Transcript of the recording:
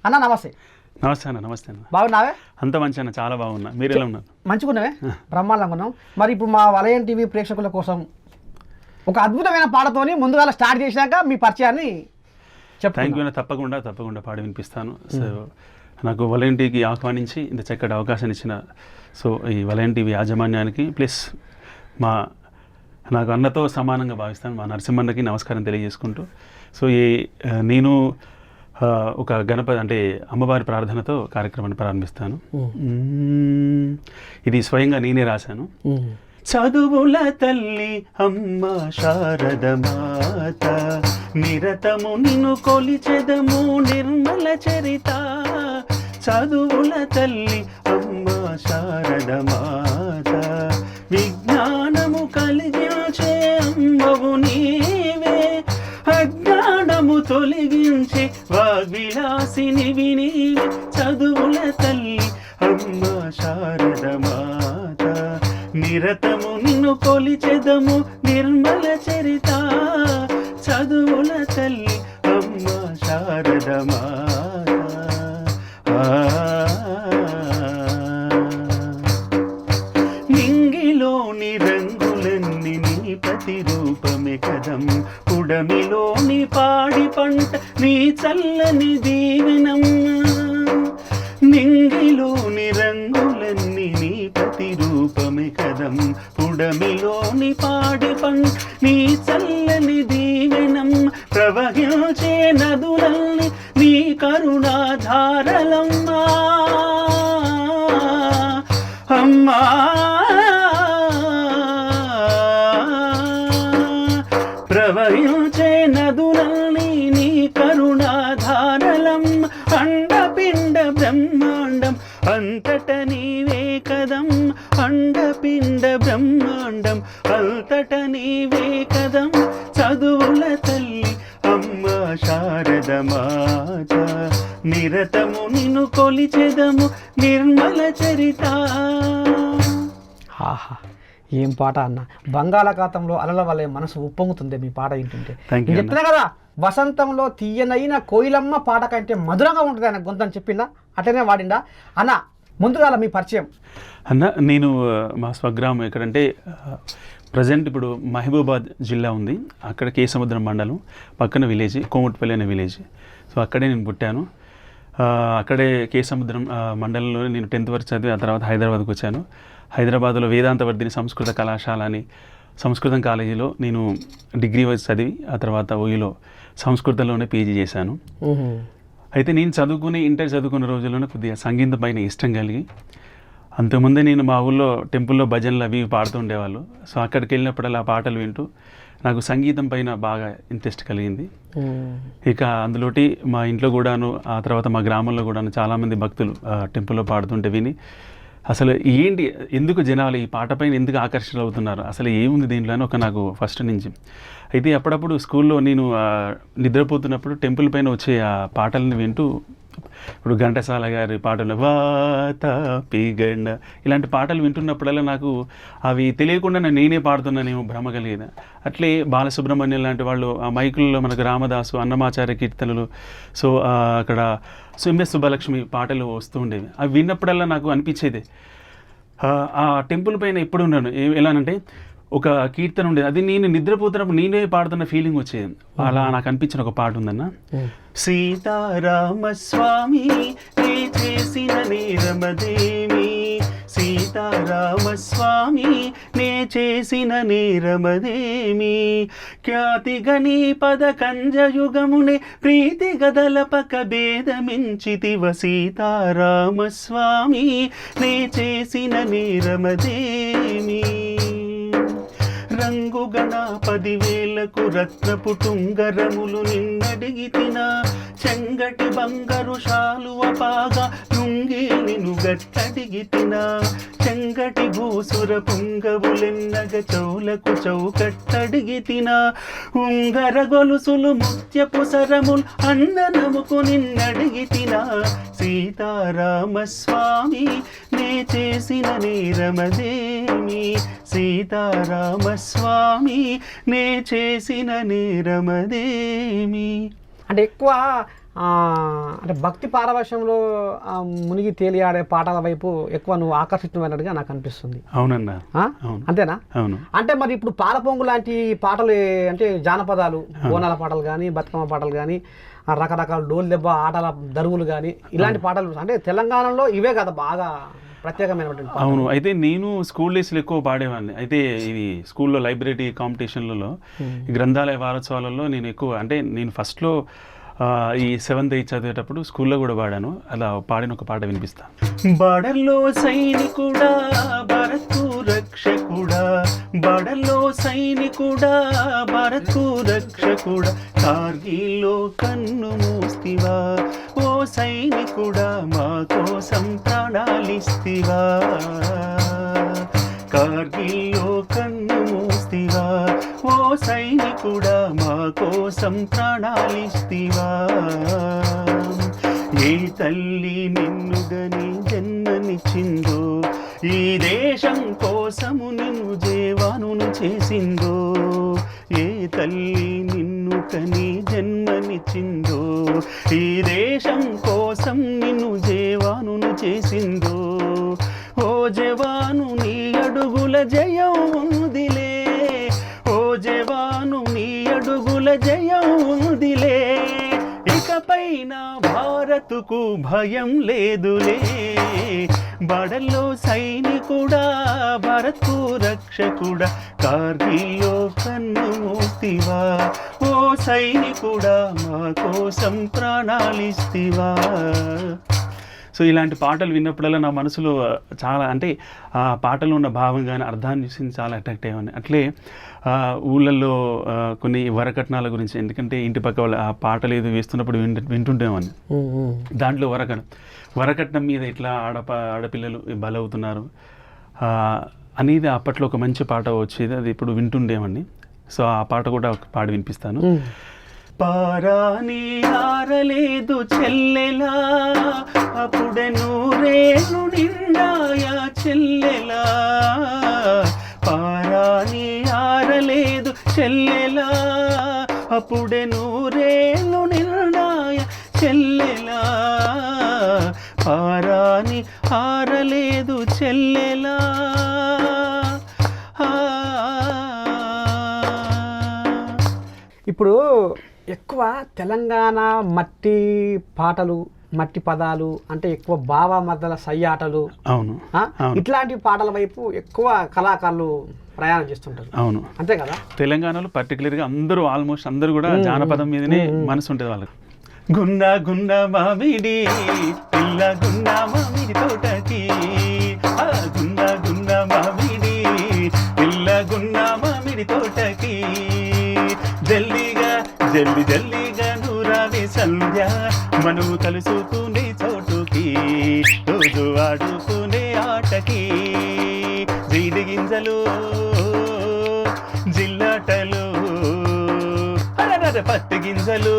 అన్న నమస్తే. నమస్తే అన్న. నమస్తే అన్న. బాగున్నావే? అంత మంచి అన్న, చాలా బాగున్నా. మీరు ఎలా ఉన్నారు? మంచిగా ఉన్నావే? బ్రహ్మాండంగా ఉన్నాం. మరి ఇప్పుడు మా వలయం టీవీ ప్రేక్షకుల కోసం ఒక అద్భుతమైన పాటతోని ముందుగా స్టార్ట్ చేశాక మీ పరిచయాన్ని చెప్పండి. థ్యాంక్ యూ అన్న. తప్పకుండా పాడి వినిపిస్తాను. సో నాకు వలయం టీవీకి ఆహ్వానించి ఇంత చక్కటి అవకాశం ఇచ్చిన ఈ వలయం టీవీ యాజమాన్యానికి ప్లస్ నాకు అన్నతో సమానంగా భావిస్తాను మా నరసింహన్నకి నమస్కారం తెలియజేసుకుంటూ నేను ఒక గణపతి అంటే అమ్మవారి ప్రార్థనతో కార్యక్రమాన్ని ప్రారంభిస్తాను. ఇది స్వయంగా నేనే రాశాను. చదువుల తల్లి అమ్మ శారద మాత, నిరతము నిన్ను కొలిచెదము నిర్మల చరిత. చదువుల తల్లి అమ్మ శారద మాత, విజ్ఞానము కలిగించే అమ్మవు నీవే, అజ్ఞానము తొలగించే వాగ్విలాసినివి నీవే. చదువుల తల్లి అమ్మ శారద మాత, నిరతము నిన్ను కొలిచెదము నిర్మల చరిత. చదువుల తల్లి అమ్మ శారద మాత. నింగిలోని రంగులన్నీ నీ ప్రతిరూపమే కదం, ఉడమిలోని పాడి పంట నీ చల్లని దీవెనమ్మ. నింగిలోని రంగులన్నీ నీ ప్రతిరూపమే కదం, ఉడమిలోని పాడి పంట నీ చల్లని దీవెనం. ప్రవహించే నదులల్ని నీ కరుణాధారలమ్మా అమ్మా. ప్రవహించే నదులల్ని నీ కరుణాధారలం. అండపిండ బ్రహ్మాండం అంతట నీవే కదం, అండపిండ బ్రహ్మాండం అంతట నీవే కదం. చదువుల తల్లి అమ్మ శారద మాత, నిరతము నిన్ను కొలిచెదము నిర్మల చరిత. ఆహా, ఏం పాట అన్న! బంగాళాఖాతంలో అలల వలె మనసు ఉప్పొంగుతుంది మీ పాట వింటుంటే. చెప్తున్నా కదా, వసంతంలో తీయనైన కోయిలమ్మ పాట కంటే మధురంగా ఉంటుంది ఆయన గొంతని చెప్పిందా, అట్లనే వాడిందా అన్న? ముందుగా మీ పరిచయం అన్న. నేను మా స్వగ్రామం ఎక్కడంటే ప్రజెంట్ ఇప్పుడు మహబూబాద్ జిల్లా ఉంది, అక్కడ కేసముద్రం మండలం పక్కన విలేజ్ కోమటిపల్లి అనే విలేజ్. అక్కడే నేను పుట్టాను. అక్కడే కేసముద్రం మండలంలో నేను 10th వరకు చదివి ఆ తర్వాత హైదరాబాద్కి వచ్చాను. హైదరాబాద్లో వేదాంతవర్ధిని సంస్కృత కళాశాల అని సంస్కృతం కాలేజీలో నేను డిగ్రీ వరకు చదివి ఆ తర్వాత ఓయిలో సంస్కృతంలోనే పీజీ చేశాను. అయితే నేను ఇంటర్ చదువుకున్న రోజుల్లోనే కొద్దిగా సంగీతం పైన ఇష్టం కలిగి, అంతకుముందే నేను మా ఊళ్ళో టెంపుల్లో భజనలు అవి పాడుతూ ఉండేవాళ్ళు. అక్కడికి వెళ్ళినప్పుడల్లా ఆ పాటలు వింటూ నాకు సంగీతం పైన బాగా ఇంట్రెస్ట్ కలిగింది. ఇక అందులోటి మా ఇంట్లో కూడాను ఆ తర్వాత మా గ్రామంలో కూడాను చాలామంది భక్తులు టెంపుల్లో పాడుతుంటే విని అసలు ఏంటి, ఎందుకు జనాలు ఈ పాట పైన ఎందుకు ఆకర్షణ అవుతున్నారు, అసలు ఏముంది దీంట్లో అని నాకు ఫస్ట్ నుంచి. అయితే అప్పుడప్పుడు స్కూల్లో నేను నిద్రపోతున్నప్పుడు టెంపుల్ పైన వచ్చే ఆ పాటలను వింటూ, ఇప్పుడు ఘంటసాల గారి పాటలు వాత పీగండ ఇలాంటి పాటలు వింటున్నప్పుడల్లా నాకు అవి తెలియకుండా నేనే పాడుతున్నానేమో భ్రమ కలిగేది. అట్లే బాలసుబ్రహ్మణ్యం లాంటి వాళ్ళు ఆ మైకుల్లో మనకు రామదాసు అన్నమాచార్య కీర్తనలు, అక్కడ ఎంఎస్ సుబ్బలక్ష్మి పాటలు వస్తూ ఉండేవి. అవి విన్నప్పుడల్లా నాకు అనిపించేది ఆ టెంపుల్ పైన ఎప్పుడు ఉన్నాను. ఎలానంటే ఒక కీర్తన ఉండేది, అది నేను నిద్రపోతున్నప్పుడు నేనే పాడుతున్న ఫీలింగ్ వచ్చేది. అలా నాకు అనిపించిన ఒక పాట ఉందన్న. సీతారామస్వామి నే చేసిన నేరమదేమి, సీతారామస్వామి నే చేసిన నేరమదేమి, ఖ్యాతిగని పద కంజయుగమునే ప్రీతి గదలపక భేదమించితివ, సీతారామస్వామి నే చేసిన నేరమదేమి. రంగు గణ 10,000కు రత్నపు టుంగరములు నిన్నడిగితిన, చెంగటి బంగారు శాలువ పాగా లుంగి నిన్ను గట్టడిగితిన, చెంగటి భూసుర పుంగవులెన్నగ చౌలకు చౌకట్టడిగితిన, ఉంగర గొలుసులు ముత్యపు సరములు అన్ననముకు నిన్నడిగితిన, సీతారామస్వామి నే చేసిన నేరమదేమి, సీతారామస్వామి నే చేసిన నేరమదేమి. అంటే ఎక్కువ అంటే భక్తి పారవశ్యంలో మునిగి తేలియాడే పాటల వైపు ఎక్కువ నువ్వు ఆకర్షితమైనట్టుగా నాకు అనిపిస్తుంది. అవునన్నా. అంతేనా? అవును. అంటే మరి ఇప్పుడు పాలపొంగు లాంటి పాటలు అంటే జానపదాలు, బోనాల పాటలు కానీ, బతుకమ్మ పాటలు కానీ, రకరకాల డోలు దెబ్బ ఆటల దరువులు కానీ, ఇలాంటి పాటలు అంటే తెలంగాణలో ఇవే కదా బాగా ప్రత్యేకమైనటువంటి. అవును. అయితే నేను స్కూల్ డేస్లో ఎక్కువ పాడేవాడిని. అయితే ఇది స్కూల్లో లైబ్రరీ కాంపిటీషన్లలో, ఈ గ్రంథాలయ వారోత్సవాలలో నేను ఎక్కువ, అంటే నేను ఫస్ట్లో ఈ 7th 8th చదివేటప్పుడు స్కూల్లో కూడా పాడాను. అలా పాడిన ఒక పాట వినిపిస్తాను. బడల్లో సైనికుడా భరత్కు రక్షకుడా, బడల్లో సైనికుడా భరత్కు రక్షకుడా, కార్గిల్లో కన్ను మూస్తివా ఓ సైనికుడా, మా కోసం ప్రాణాలిస్తివా, కార్గిల్లో కన్ను మూస్తివా ఓ సైనికుడా, మా కోసం ప్రాణాలిస్తివా. ఏ తల్లి నిన్నుగని జన్మనిచ్చిందో, ఈ దేశం కోసము నిన్ను జేవానును చేసిందో, ఏ తల్లి నిన్ను కని జన్మనిచ్చిందో, ఈ దేశం కోసం నిన్ను జేవానును చేసిందో, ఓ జవాను నీ అడుగుల జయం ఉందిలే, ఓ జవాను నీ అడుగుల జయం ఉందిలే, ఇకపైన భారత్కు భయం లేదులే, బడల్లో సైనికుడా భరత్కు రక్షకుడా, కార్గిల్లో కన్ను మూస్తివా ఓ సైనికుడా, మా కోసం ప్రాణాలిస్తివా. సో ఇలాంటి పాటలు విన్నప్పుడల్లా నా మనసులో చాలా, అంటే ఆ పాటలో ఉన్న భావం కానీ అర్థాన్ని చూసి చాలా అట్రాక్ట్ అయ్యాను. అట్లే ఊళ్ళల్లో కొన్ని వరకట్నాల గురించి, ఎందుకంటే ఇంటి పక్క వాళ్ళు ఆ పాటలు ఏదో వేస్తున్నప్పుడు వింటుండేవాడిని. దాంట్లో వరకట్నం మీద ఇట్లా ఆడపిల్లలు బలవుతున్నారు అనేది అప్పట్లో ఒక మంచి పాట వచ్చేది, అది ఇప్పుడు వింటుండేవాడిని. సో ఆ పాట కూడా ఒక పాట వినిపిస్తాను. పారాని ఆరలేదు చెల్లెలా, అప్పుడే నూరేళ్ళు నిండాయా చెల్లెలా, పారాని ఆరలేదు చెల్లెలా, అప్పుడే నూరేళ్ళు నిండాయా చెల్లెలా, పారాని ఆరలేదు చెల్లెలా. ఇప్పుడు ఎక్కువ తెలంగాణ మట్టి పాటలు, మట్టి పదాలు అంటే ఎక్కువ బావ మద్దల సయ్యాటలు, అవును, ఇట్లాంటి పాటల వైపు ఎక్కువ కళాకారులు ప్రయాణం చేస్తుంటారు. అవును, అంతే కదా. తెలంగాణలో పర్టికులర్గా అందరూ ఆల్మోస్ట్ అందరూ కూడా జానపదం మీదనే మనసు ఉంటుంది వాళ్ళకి. గుండా గుండా మామిడి పిల్ల, గుండా మామిడి తోటకి, గుండా గుండా మామిడి పిల్ల, గుండా మామిడి తోటకి, జల్లిగా జల్లి జల్లిగా నూరావి సంధ్య, మనము కలుసుకునే చోటుకి, రోజు ఆడుకునే ఆటకి, జీడి గింజలు జిల్లాటలు, పత్తి గింజలు